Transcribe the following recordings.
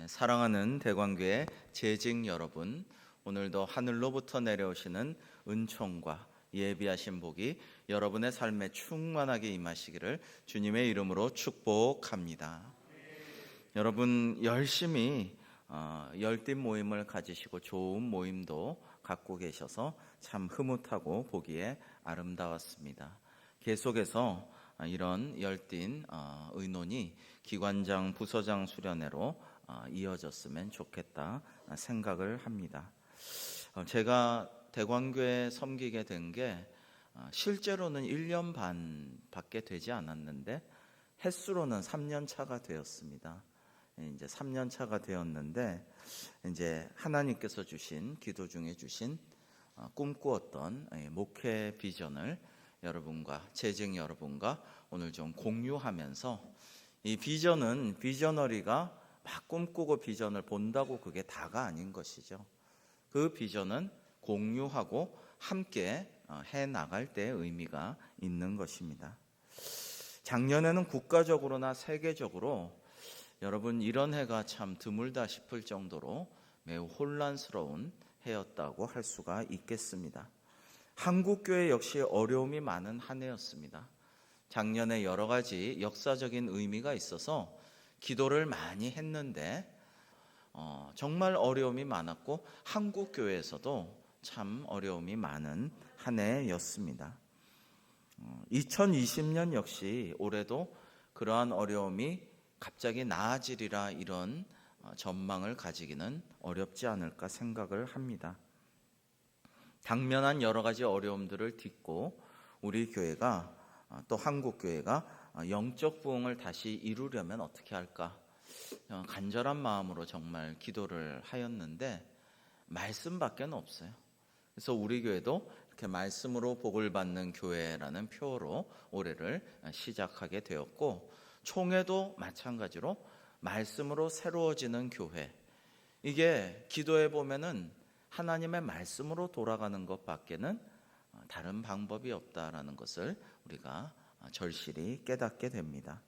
사랑하는 대관교회 재직 여러분, 오늘도 하늘로부터 내려오시는 은총과 예비하신 복이 여러분의 삶에 충만하게 임하시기를 주님의 이름으로 축복합니다. 여러분 열심히 열띤 모임을 가지시고 좋은 모임도 갖고 계셔서 참 흐뭇하고 보기에 아름다웠습니다. 계속해서 이런 열띤 의논이 기관장, 부서장 수련회로 이어졌으면 좋겠다 생각을 합니다. 제가 대관교회 섬기게 된 게 실제로는 1년 반밖에 되지 않았는데 횟수로는 3년 차가 되었습니다. 이제 3년 차가 되었는데 이제 하나님께서 주신 기도 중에 주신 꿈꾸었던 목회 비전을 여러분과 재직 여러분과 오늘 좀 공유하면서 이 비전은 비저너리가 막 꿈꾸고 비전을 본다고 그게 다가 아닌 것이죠. 그 비전은 공유하고 함께 해 나갈 때 의미가 있는 것입니다. 작년에는 국가적으로나 세계적으로 여러분 이런 해가 참 드물다 싶을 정도로 매우 혼란스러운 해였다고 할 수가 있겠습니다. 한국교회 역시 어려움이 많은 한 해였습니다. 작년에 여러 가지 역사적인 의미가 있어서 기도를 많이 했는데 정말 어려움이 많았고 한국교회에서도 참 어려움이 많은 한 해였습니다. 2020년 역시 올해도 그러한 어려움이 갑자기 나아지리라 이런 전망을 가지기는 어렵지 않을까 생각을 합니다. 당면한 여러 가지 어려움들을 딛고 우리 교회가 또 한국교회가 영적 부흥을 다시 이루려면 어떻게 할까? 간절한 마음으로 정말 기도를 하였는데 말씀밖에 없어요. 그래서 우리 교회도 이렇게 말씀으로 복을 받는 교회라는 표어로 올해를 시작하게 되었고, 총회도 마찬가지로 말씀으로 새로워지는 교회. 이게 기도해 보면은 하나님의 말씀으로 돌아가는 것밖에는 다른 방법이 없다라는 것을 우리가 절실히 깨닫게 됩니다.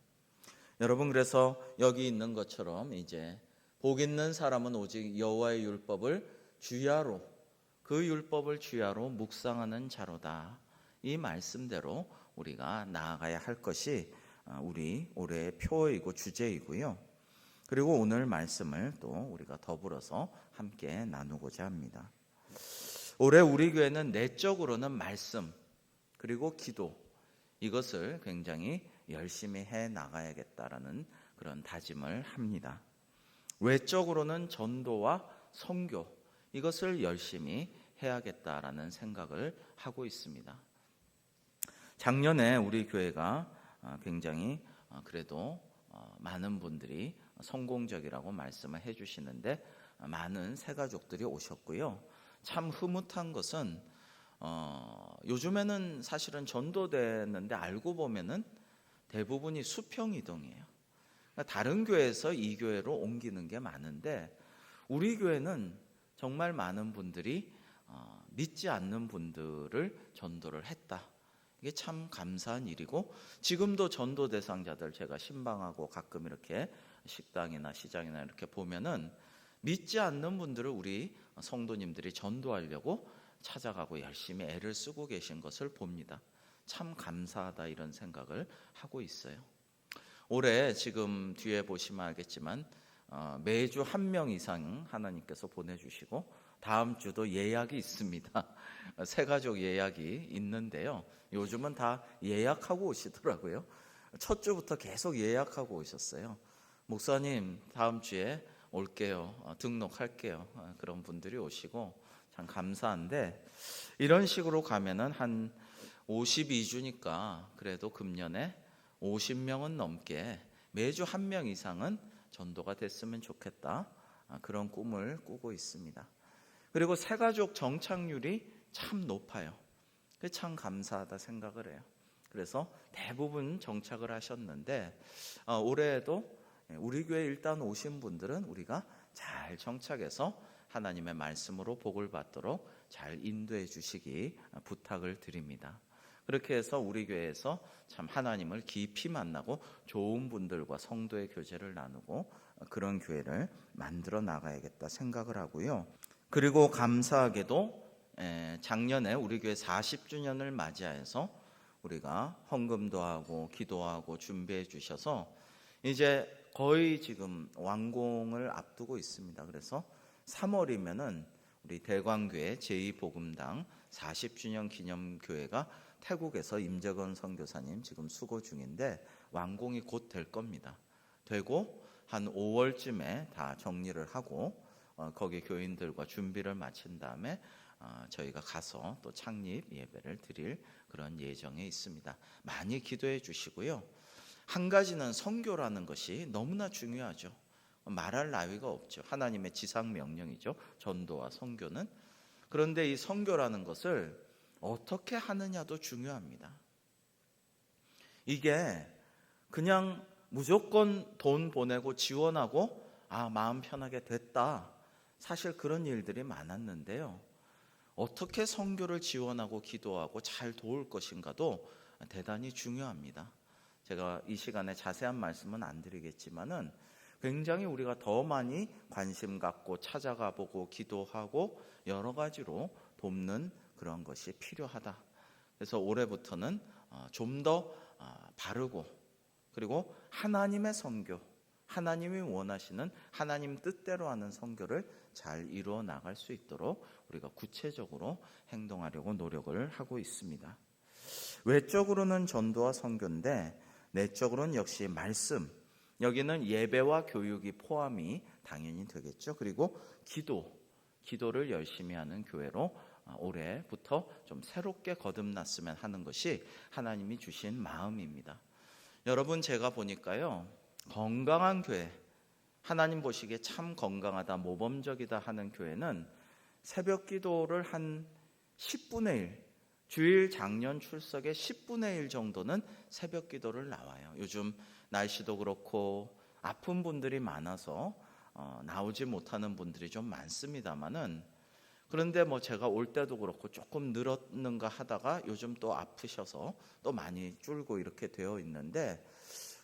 여러분, 그래서 여기 있는 것처럼 이제 복 있는 사람은 오직 여호와의 율법을 주야로, 그 율법을 주야로 묵상하는 자로다. 이 말씀대로 우리가 나아가야 할 것이 우리 올해의 표어이고 주제이고요. 그리고 오늘 말씀을 또 우리가 더불어서 함께 나누고자 합니다. 올해 우리 교회는 내적으로는 말씀 그리고 기도, 이것을 굉장히 열심히 해 나가야겠다라는 그런 다짐을 합니다. 외적으로는 전도와 선교, 이것을 열심히 해야겠다라는 생각을 하고 있습니다. 작년에 우리 교회가 굉장히 그래도 많은 분들이 성공적이라고 말씀을 해주시는데 많은 새가족들이 오셨고요. 참 흐뭇한 것은 요즘에는 사실은 전도되는데 알고 보면은 대부분이 수평 이동이에요. 그러니까 다른 교회에서 이 교회로 옮기는 게 많은데 우리 교회는 정말 많은 분들이 믿지 않는 분들을 전도를 했다. 이게 참 감사한 일이고, 지금도 전도 대상자들 제가 신방하고 가끔 이렇게 식당이나 시장이나 이렇게 보면은 믿지 않는 분들을 우리 성도님들이 전도하려고 찾아가고 열심히 애를 쓰고 계신 것을 봅니다. 참 감사하다 이런 생각을 하고 있어요. 올해 지금 뒤에 보시면 알겠지만 매주 1명 이상 하나님께서 보내주시고 다음 주도 예약이 있습니다. 새 가족 예약이 있는데요. 요즘은 다 예약하고 오시더라고요. 첫 주부터 계속 예약하고 오셨어요. 목사님 다음 주에 올게요. 등록할게요. 그런 분들이 오시고 참 감사한데, 이런 식으로 가면은 한 52주니까 그래도 금년에 50명은 넘게 매주 1명 이상은 전도가 됐으면 좋겠다. 그런 꿈을 꾸고 있습니다. 그리고 새가족 정착률이 참 높아요. 참 감사하다 생각을 해요. 그래서 대부분 정착을 하셨는데 올해에도 우리 교회 일단 오신 분들은 우리가 잘 정착해서 하나님의 말씀으로 복을 받도록 잘 인도해 주시기 부탁을 드립니다. 그렇게 해서 우리 교회에서 참 하나님을 깊이 만나고 좋은 분들과 성도의 교제를 나누고 그런 교회를 만들어 나가야겠다 생각을 하고요. 그리고 감사하게도 작년에 우리 교회 40주년을 맞이해서 우리가 헌금도 하고 기도하고 준비해 주셔서 이제 거의 지금 완공을 앞두고 있습니다. 그래서 3월이면은 우리 대광교회 제2복음당 40주년 기념교회가 태국에서 임재건 선교사님 지금 수고 중인데 완공이 곧 될 겁니다. 되고 한 5월쯤에 다 정리를 하고 거기 교인들과 준비를 마친 다음에 저희가 가서 또 창립 예배를 드릴 그런 예정에 있습니다. 많이 기도해 주시고요. 한 가지는 선교라는 것이 너무나 중요하죠. 말할 나위가 없죠. 하나님의 지상 명령이죠. 전도와 선교는. 그런데 이 선교라는 것을 어떻게 하느냐도 중요합니다. 이게 그냥 무조건 돈 보내고 지원하고 마음 편하게 됐다. 사실 그런 일들이 많았는데요. 어떻게 선교를 지원하고 기도하고 잘 도울 것인가도 대단히 중요합니다. 제가 이 시간에 자세한 말씀은 안 드리겠지만은 굉장히 우리가 더 많이 관심 갖고 찾아가 보고 기도하고 여러 가지로 돕는 그런 것이 필요하다. 그래서 올해부터는 좀 더 바르고 그리고 하나님의 선교, 하나님이 원하시는 하나님 뜻대로 하는 선교를 잘 이루어 나갈 수 있도록 우리가 구체적으로 행동하려고 노력을 하고 있습니다. 외적으로는 전도와 선교인데 내적으로는 역시 말씀, 여기는 예배와 교육이 포함이 당연히 되겠죠. 그리고 기도를 열심히 하는 교회로 올해부터 좀 새롭게 거듭났으면 하는 것이 하나님이 주신 마음입니다. 여러분, 제가 보니까요, 건강한 교회, 하나님 보시기에 참 건강하다, 모범적이다 하는 교회는 새벽 기도를 한 10분의 1, 주일 장년 출석의 10분의 1 정도는 새벽 기도를 나와요. 요즘 날씨도 그렇고 아픈 분들이 많아서 나오지 못하는 분들이 좀 많습니다만은, 그런데 제가 올 때도 그렇고 조금 늘었는가 하다가 요즘 또 아프셔서 또 많이 줄고 이렇게 되어 있는데,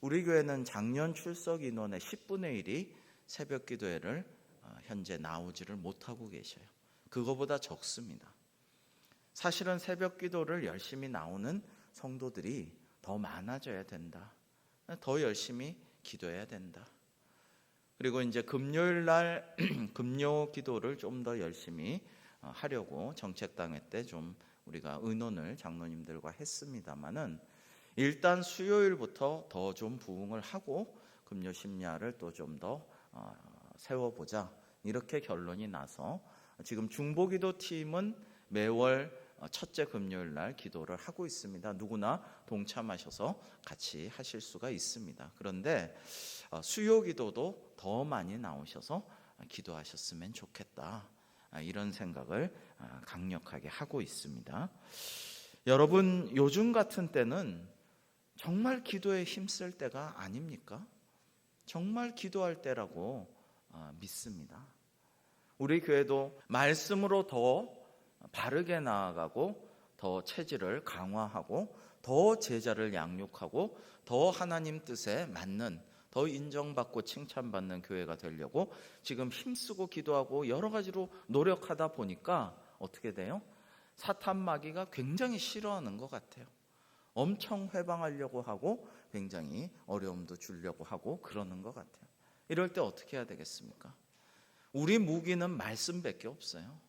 우리 교회는 작년 출석 인원의 10분의 1이 새벽 기도회를 현재 나오지를 못하고 계셔요. 그거보다 적습니다. 사실은 새벽 기도를 열심히 나오는 성도들이 더 많아져야 된다. 더 열심히 기도해야 된다. 그리고 이제 금요일 날 금요 기도를 좀 더 열심히 하려고 정책당회 때 좀 우리가 의논을 장로님들과 했습니다만은, 일단 수요일부터 더 좀 부응을 하고 금요 심야를 또 좀 더 세워보자, 이렇게 결론이 나서 지금 중보기도 팀은 매월 첫째 금요일 날 기도를 하고 있습니다. 누구나 동참하셔서 같이 하실 수가 있습니다. 그런데 수요 기도도 더 많이 나오셔서 기도하셨으면 좋겠다, 이런 생각을 강력하게 하고 있습니다. 여러분, 요즘 같은 때는 정말 기도에 힘쓸 때가 아닙니까? 정말 기도할 때라고 믿습니다. 우리 교회도 말씀으로 더 바르게 나아가고 더 체질을 강화하고 더 제자를 양육하고 더 하나님 뜻에 맞는, 더 인정받고 칭찬받는 교회가 되려고 지금 힘쓰고 기도하고 여러 가지로 노력하다 보니까 어떻게 돼요? 사탄 마귀가 굉장히 싫어하는 것 같아요. 엄청 회방하려고 하고 굉장히 어려움도 주려고 하고 그러는 것 같아요. 이럴 때 어떻게 해야 되겠습니까? 우리 무기는 말씀밖에 없어요.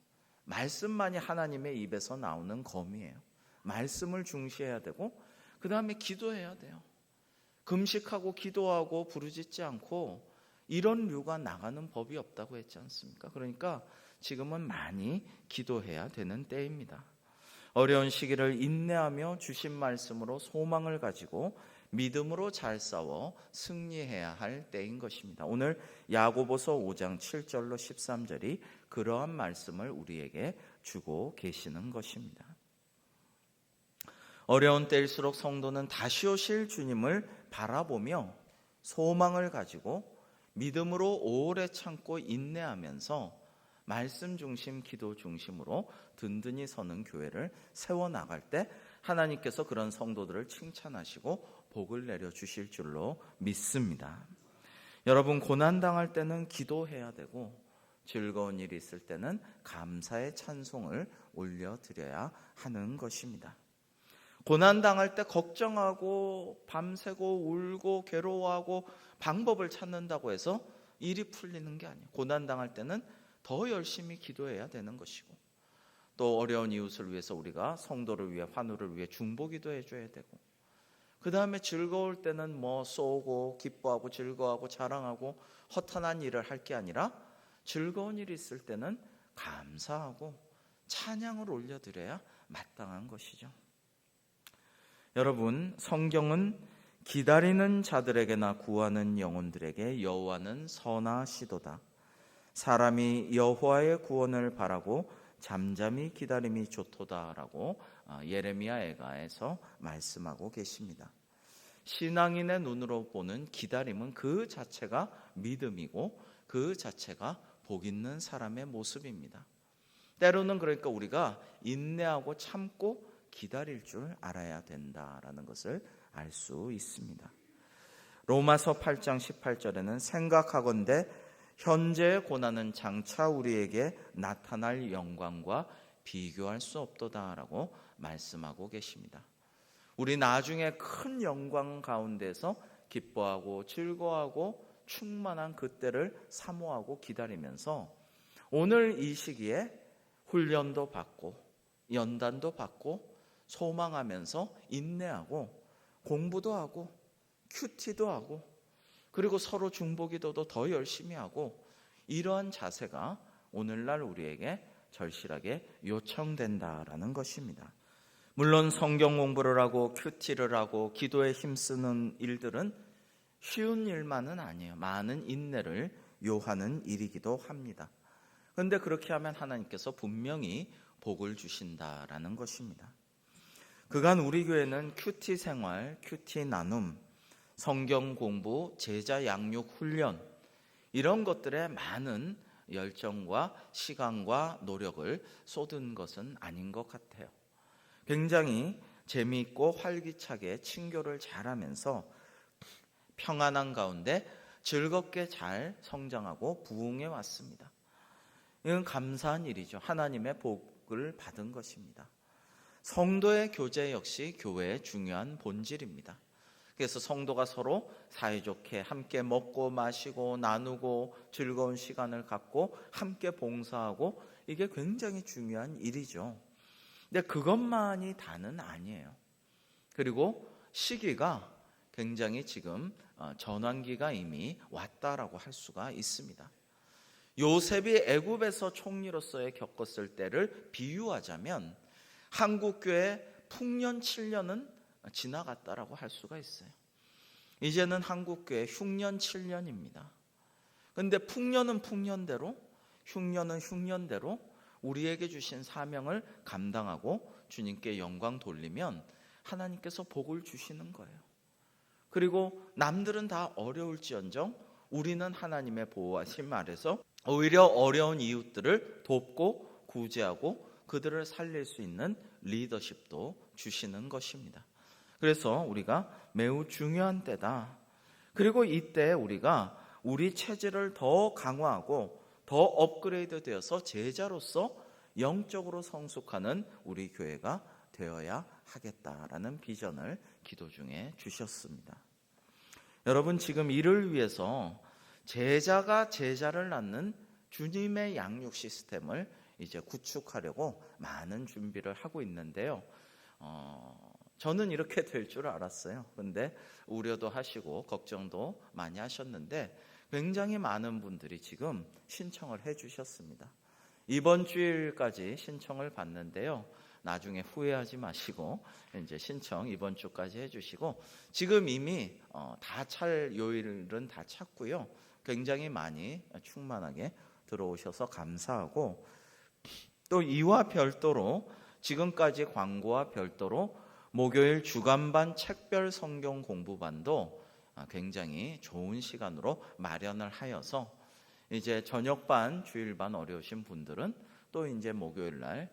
말씀만이 하나님의 입에서 나오는 검이에요. 말씀을 중시해야 되고 그 다음에 기도해야 돼요. 금식하고 기도하고 부르짖지 않고 이런 류가 나가는 법이 없다고 했지 않습니까? 그러니까 지금은 많이 기도해야 되는 때입니다. 어려운 시기를 인내하며 주신 말씀으로 소망을 가지고 믿음으로 잘 싸워 승리해야 할 때인 것입니다. 오늘 야고보서 5장 7절로 13절이 그러한 말씀을 우리에게 주고 계시는 것입니다. 어려운 때일수록 성도는 다시 오실 주님을 바라보며 소망을 가지고 믿음으로 오래 참고 인내하면서 말씀 중심, 기도 중심으로 든든히 서는 교회를 세워나갈 때 하나님께서 그런 성도들을 칭찬하시고 복을 내려주실 줄로 믿습니다. 여러분, 고난당할 때는 기도해야 되고 즐거운 일이 있을 때는 감사의 찬송을 올려드려야 하는 것입니다. 고난당할 때 걱정하고 밤새고 울고 괴로워하고 방법을 찾는다고 해서 일이 풀리는 게 아니에요. 고난당할 때는 더 열심히 기도해야 되는 것이고, 또 어려운 이웃을 위해서 우리가 성도를 위해, 환우를 위해 중보기도 해줘야 되고, 그 다음에 즐거울 때는 뭐 쏘고 기뻐하고 즐거워하고 자랑하고 허탄한 일을 할 게 아니라 즐거운 일이 있을 때는 감사하고 찬양을 올려드려야 마땅한 것이죠. 여러분, 성경은 기다리는 자들에게나 구하는 영혼들에게 여호와는 선하시도다. 사람이 여호와의 구원을 바라고 잠잠히 기다림이 좋도다라고 예레미야 애가에서 말씀하고 계십니다. 신앙인의 눈으로 보는 기다림은 그 자체가 믿음이고 그 자체가 복 있는 사람의 모습입니다. 때로는 그러니까 우리가 인내하고 참고 기다릴 줄 알아야 된다라는 것을 알 수 있습니다. 로마서 8장 18절에는 생각하건대 현재의 고난은 장차 우리에게 나타날 영광과 비교할 수 없도다라고 말씀하고 계십니다. 우리 나중에 큰 영광 가운데서 기뻐하고 즐거워하고 충만한 그때를 사모하고 기다리면서 오늘 이 시기에 훈련도 받고 연단도 받고 소망하면서 인내하고 공부도 하고 큐티도 하고 그리고 서로 중보기도도 더 열심히 하고, 이러한 자세가 오늘날 우리에게 절실하게 요청된다라는 것입니다. 물론 성경 공부를 하고 큐티를 하고 기도에 힘쓰는 일들은 쉬운 일만은 아니에요. 많은 인내를 요하는 일이기도 합니다. 그런데 그렇게 하면 하나님께서 분명히 복을 주신다라는 것입니다. 그간 우리 교회는 큐티 생활, 큐티 나눔, 성경 공부, 제자 양육 훈련, 이런 것들에 많은 열정과 시간과 노력을 쏟은 것은 아닌 것 같아요. 굉장히 재미있고 활기차게 친교를 잘하면서 평안한 가운데 즐겁게 잘 성장하고 부흥해 왔습니다. 이건 감사한 일이죠. 하나님의 복을 받은 것입니다. 성도의 교제 역시 교회의 중요한 본질입니다. 그래서 성도가 서로 사이좋게 함께 먹고 마시고 나누고 즐거운 시간을 갖고 함께 봉사하고, 이게 굉장히 중요한 일이죠. 근데 그것만이 다는 아니에요. 그리고 시기가 굉장히 지금 전환기가 이미 왔다라고 할 수가 있습니다. 요셉이 애굽에서 총리로서의 겪었을 때를 비유하자면 한국교회 풍년 7년은 지나갔다라고 할 수가 있어요. 이제는 한국교회 흉년 7년입니다. 그런데 풍년은 풍년대로, 흉년은 흉년대로 우리에게 주신 사명을 감당하고 주님께 영광 돌리면 하나님께서 복을 주시는 거예요. 그리고 남들은 다 어려울지언정 우리는 하나님의 보호하심 아래서 오히려 어려운 이웃들을 돕고 구제하고 그들을 살릴 수 있는 리더십도 주시는 것입니다. 그래서 우리가 매우 중요한 때다. 그리고 이때 우리가 우리 체질을 더 강화하고 더 업그레이드 되어서 제자로서 영적으로 성숙하는 우리 교회가 되어야 하겠다라는 비전을 기도 중에 주셨습니다. 여러분, 지금 이를 위해서 제자가 제자를 낳는 주님의 양육 시스템을 이제 구축하려고 많은 준비를 하고 있는데요. 저는 이렇게 될 줄 알았어요. 그런데 우려도 하시고 걱정도 많이 하셨는데 굉장히 많은 분들이 지금 신청을 해주셨습니다. 이번 주일까지 신청을 받는데요. 나중에 후회하지 마시고 이제 신청 이번 주까지 해주시고, 지금 이미 다 찰 요일은 다 찼고요. 굉장히 많이 충만하게 들어오셔서 감사하고, 또 이와 별도로 지금까지 광고와 별도로 목요일 주간반 책별 성경 공부반도 굉장히 좋은 시간으로 마련을 하여서 이제 저녁반, 주일반 어려우신 분들은 또 이제 목요일 날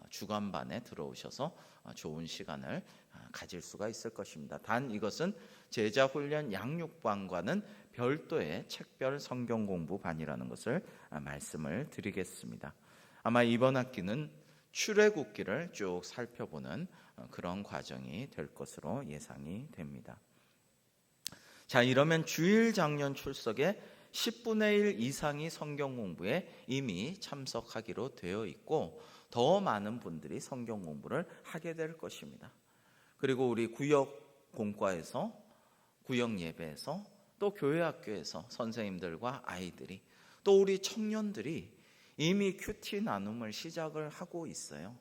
주간반에 들어오셔서 좋은 시간을 가질 수가 있을 것입니다. 단 이것은 제자훈련 양육반과는 별도의 책별 성경 공부반이라는 것을 말씀을 드리겠습니다. 아마 이번 학기는 출애굽기를 쭉 살펴보는 그런 과정이 될 것으로 예상이 됩니다. 자, 이러면 주일 장년 출석에 10분의 1 이상이 성경 공부에 이미 참석하기로 되어 있고 더 많은 분들이 성경 공부를 하게 될 것입니다. 그리고 우리 구역 공과에서, 구역 예배에서, 또 교회 학교에서 선생님들과 아이들이, 또 우리 청년들이 이미 큐티 나눔을 시작을 하고 있어요.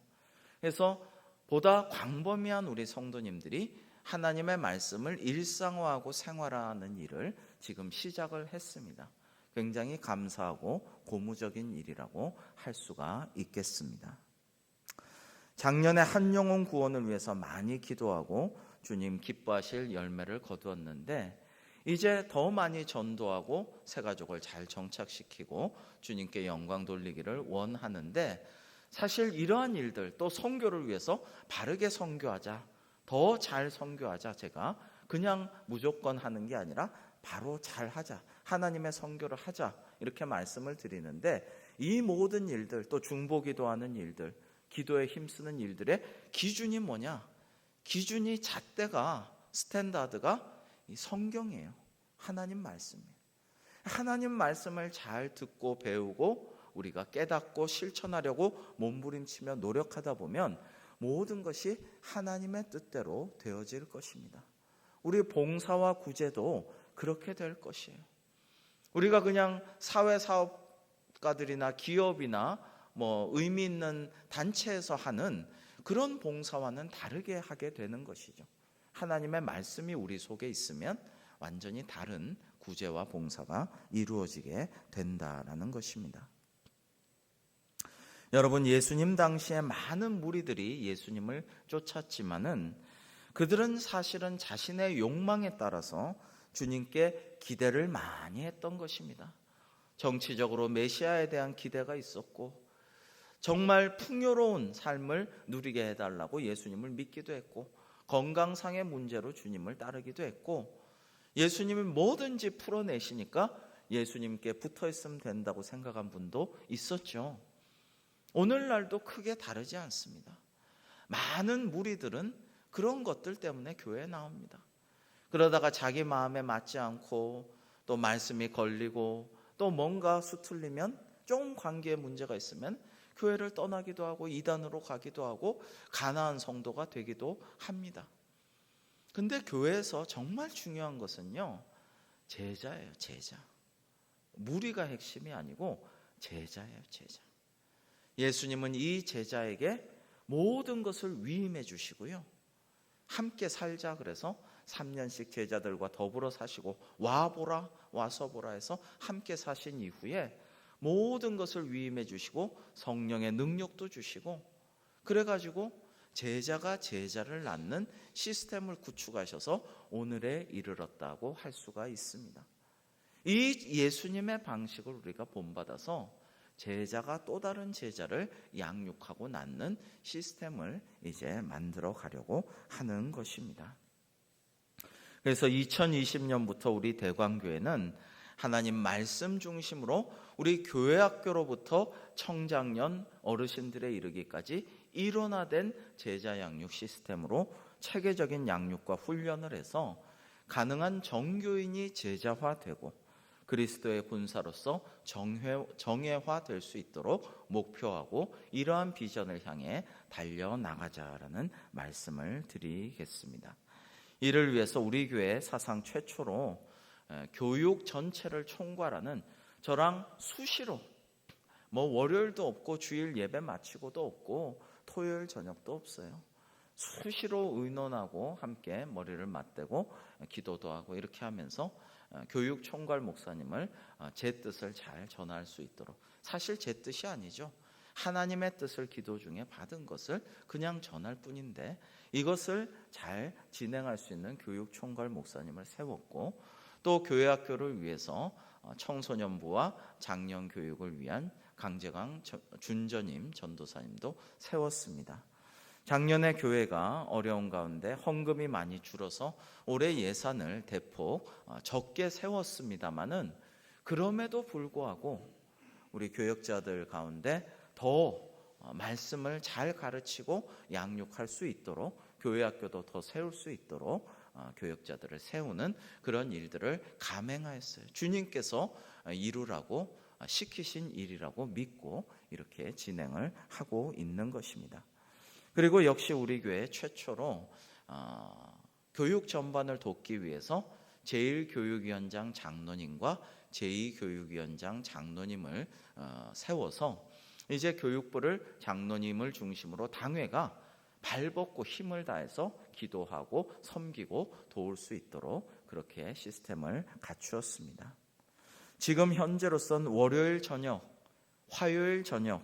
그래서 보다 광범위한 우리 성도님들이 하나님의 말씀을 일상화하고 생활하는 일을 지금 시작을 했습니다. 굉장히 감사하고 고무적인 일이라고 할 수가 있겠습니다. 작년에 한 영혼 구원을 위해서 많이 기도하고 주님 기뻐하실 열매를 거두었는데 이제 더 많이 전도하고 새가족을 잘 정착시키고 주님께 영광 돌리기를 원하는데 사실 이러한 일들 또 선교를 위해서 바르게 선교하자, 더 잘 선교하자, 제가 그냥 무조건 하는 게 아니라 바로 잘 하자, 하나님의 선교를 하자 이렇게 말씀을 드리는데 이 모든 일들 또 중보기도하는 일들, 기도에 힘쓰는 일들의 기준이 뭐냐? 기준이 잣대가 스탠다드가 이 성경이에요. 하나님 말씀이에요. 하나님 말씀을 잘 듣고 배우고 우리가 깨닫고 실천하려고 몸부림치며 노력하다 보면 모든 것이 하나님의 뜻대로 되어질 것입니다. 우리 봉사와 구제도 그렇게 될 것이에요. 우리가 그냥 사회사업가들이나 기업이나 의미 있는 단체에서 하는 그런 봉사와는 다르게 하게 되는 것이죠. 하나님의 말씀이 우리 속에 있으면 완전히 다른 구제와 봉사가 이루어지게 된다라는 것입니다. 여러분, 예수님 당시에 많은 무리들이 예수님을 쫓았지만은 그들은 사실은 자신의 욕망에 따라서 주님께 기대를 많이 했던 것입니다. 정치적으로 메시아에 대한 기대가 있었고 정말 풍요로운 삶을 누리게 해달라고 예수님을 믿기도 했고 건강상의 문제로 주님을 따르기도 했고 예수님이 뭐든지 풀어내시니까 예수님께 붙어있으면 된다고 생각한 분도 있었죠. 오늘날도 크게 다르지 않습니다. 많은 무리들은 그런 것들 때문에 교회에 나옵니다. 그러다가 자기 마음에 맞지 않고 또 말씀이 걸리고 또 뭔가 수틀리면 좀 관계에 문제가 있으면 교회를 떠나기도 하고 이단으로 가기도 하고 가나안 성도가 되기도 합니다. 근데 교회에서 정말 중요한 것은요, 제자예요, 제자. 무리가 핵심이 아니고 제자예요, 제자. 예수님은 이 제자에게 모든 것을 위임해 주시고요. 함께 살자 그래서 3년씩 제자들과 더불어 사시고 와보라 와서 보라 해서 함께 사신 이후에 모든 것을 위임해 주시고 성령의 능력도 주시고 그래가지고 제자가 제자를 낳는 시스템을 구축하셔서 오늘에 이르렀다고 할 수가 있습니다. 이 예수님의 방식을 우리가 본받아서 제자가 또 다른 제자를 양육하고 낳는 시스템을 이제 만들어 가려고 하는 것입니다. 그래서 2020년부터 우리 대광교회는 하나님 말씀 중심으로 우리 교회 학교로부터 청장년 어르신들에 이르기까지 일원화된 제자 양육 시스템으로 체계적인 양육과 훈련을 해서 가능한 정교인이 제자화되고 그리스도의 군사로서 정예화될 수 있도록 목표하고 이러한 비전을 향해 달려나가자라는 말씀을 드리겠습니다. 이를 위해서 우리 교회 사상 최초로 교육 전체를 총괄하는 저랑 수시로 월요일도 없고 주일 예배 마치고도 없고 토요일 저녁도 없어요. 수시로 의논하고 함께 머리를 맞대고 기도도 하고 이렇게 하면서 교육 총괄 목사님을 제 뜻을 잘 전할 수 있도록, 사실 제 뜻이 아니죠. 하나님의 뜻을 기도 중에 받은 것을 그냥 전할 뿐인데 이것을 잘 진행할 수 있는 교육 총괄 목사님을 세웠고 또 교회 학교를 위해서 청소년부와 장년 교육을 위한 강재강 준전임 전도사님도 세웠습니다. 작년에 교회가 어려운 가운데 헌금이 많이 줄어서 올해 예산을 대폭 적게 세웠습니다마는 그럼에도 불구하고 우리 교역자들 가운데 더 말씀을 잘 가르치고 양육할 수 있도록 교회 학교도 더 세울 수 있도록 교역자들을 세우는 그런 일들을 감행하였어요. 주님께서 이루라고 시키신 일이라고 믿고 이렇게 진행을 하고 있는 것입니다. 그리고 역시 우리 교회 최초로 교육 전반을 돕기 위해서 제1교육위원장 장로님과 제2교육위원장 장로님을 세워서 이제 교육부를 장로님을 중심으로 당회가 발벗고 힘을 다해서 기도하고 섬기고 도울 수 있도록 그렇게 시스템을 갖추었습니다. 지금 현재로선 월요일 저녁, 화요일 저녁,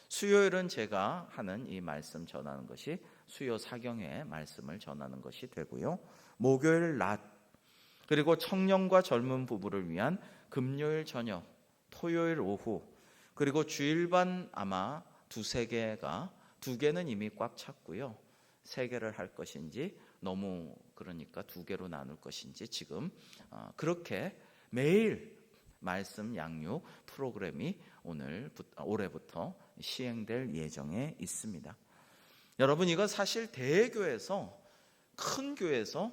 수요일은 제가 하는 이 말씀 전하는 것이 수요 사경회 말씀을 전하는 것이 되고요. 목요일 낮, 그리고 청년과 젊은 부부를 위한 금요일 저녁, 토요일 오후, 그리고 주일반 아마 2-3개는 이미 꽉 찼고요. 3개를 할 것인지 너무 그러니까 2개로 나눌 것인지 지금 그렇게 매일 말씀 양육 프로그램이 올해부터 시행될 예정에 있습니다. 여러분, 이거 사실 대교회에서, 큰 교회에서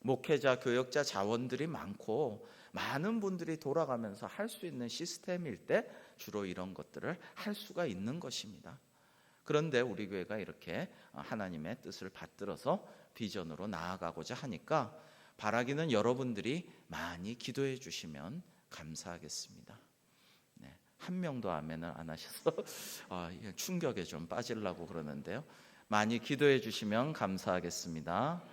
목회자, 교역자 자원들이 많고 많은 분들이 돌아가면서 할 수 있는 시스템일 때 주로 이런 것들을 할 수가 있는 것입니다. 그런데 우리 교회가 이렇게 하나님의 뜻을 받들어서 비전으로 나아가고자 하니까 바라기는 여러분들이 많이 기도해 주시면 감사하겠습니다. 네, 한 명도 아멘을 안 하셔서 충격에 좀 빠지려고 그러는데요. 많이 기도해 주시면 감사하겠습니다.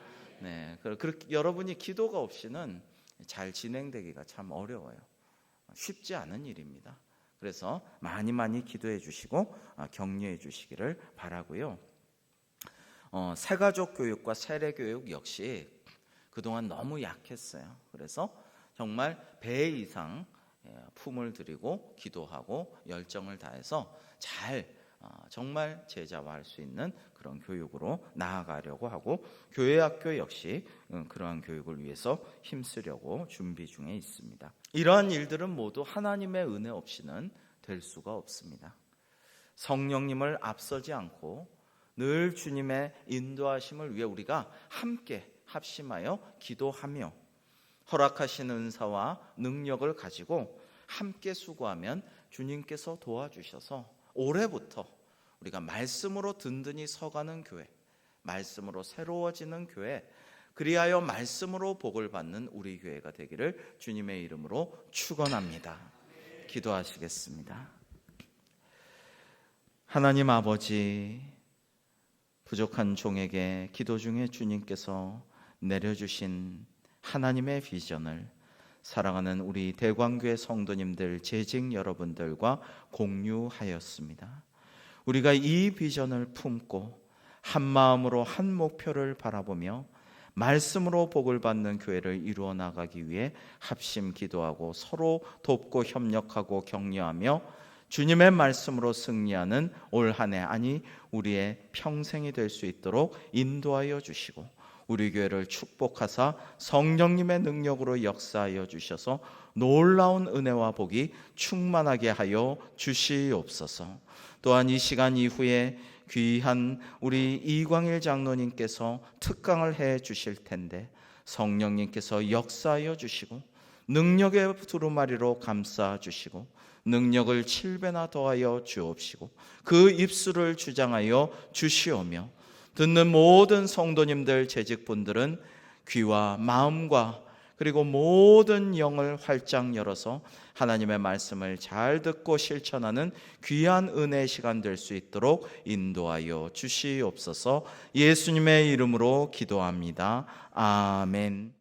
네, 그렇게 여러분이 기도가 없이는 잘 진행되기가 참 어려워요. 쉽지 않은 일입니다. 그래서 많이 기도해 주시고 격려해 주시기를 바라고요. 새가족 교육과 세례 교육 역시 그동안 너무 약했어요. 그래서 정말 배 이상 품을 들이고 기도하고 열정을 다해서 정말 제자화할 수 있는 그런 교육으로 나아가려고 하고 교회 학교 역시 그러한 교육을 위해서 힘쓰려고 준비 중에 있습니다. 이러한 일들은 모두 하나님의 은혜 없이는 될 수가 없습니다. 성령님을 앞서지 않고 늘 주님의 인도하심을 위해 우리가 함께 합심하여 기도하며 허락하신 은사와 능력을 가지고 함께 수고하면 주님께서 도와주셔서 올해부터 우리가 말씀으로 든든히 서가는 교회, 말씀으로 새로워지는 교회, 그리하여 말씀으로 복을 받는 우리 교회가 되기를 주님의 이름으로 축원합니다. 기도하시겠습니다. 하나님 아버지, 부족한 종에게 기도 중에 주님께서 내려주신 하나님의 비전을 사랑하는 우리 대광교회 성도님들, 재직 여러분들과 공유하였습니다. 우리가 이 비전을 품고 한 마음으로 한 목표를 바라보며 말씀으로 복을 받는 교회를 이루어 나가기 위해 합심 기도하고 서로 돕고 협력하고 격려하며 주님의 말씀으로 승리하는 올 한 해, 아니 우리의 평생이 될 수 있도록 인도하여 주시고 우리 교회를 축복하사 성령님의 능력으로 역사하여 주셔서 놀라운 은혜와 복이 충만하게 하여 주시옵소서. 또한 이 시간 이후에 귀한 우리 이광일 장로님께서 특강을 해 주실 텐데 성령님께서 역사하여 주시고 능력의 두루마리로 감싸 주시고 능력을 7배나 더하여 주옵시고 그 입술을 주장하여 주시오며 듣는 모든 성도님들, 재직분들은 귀와 마음과 그리고 모든 영을 활짝 열어서 하나님의 말씀을 잘 듣고 실천하는 귀한 은혜의 시간 될 수 있도록 인도하여 주시옵소서. 예수님의 이름으로 기도합니다. 아멘.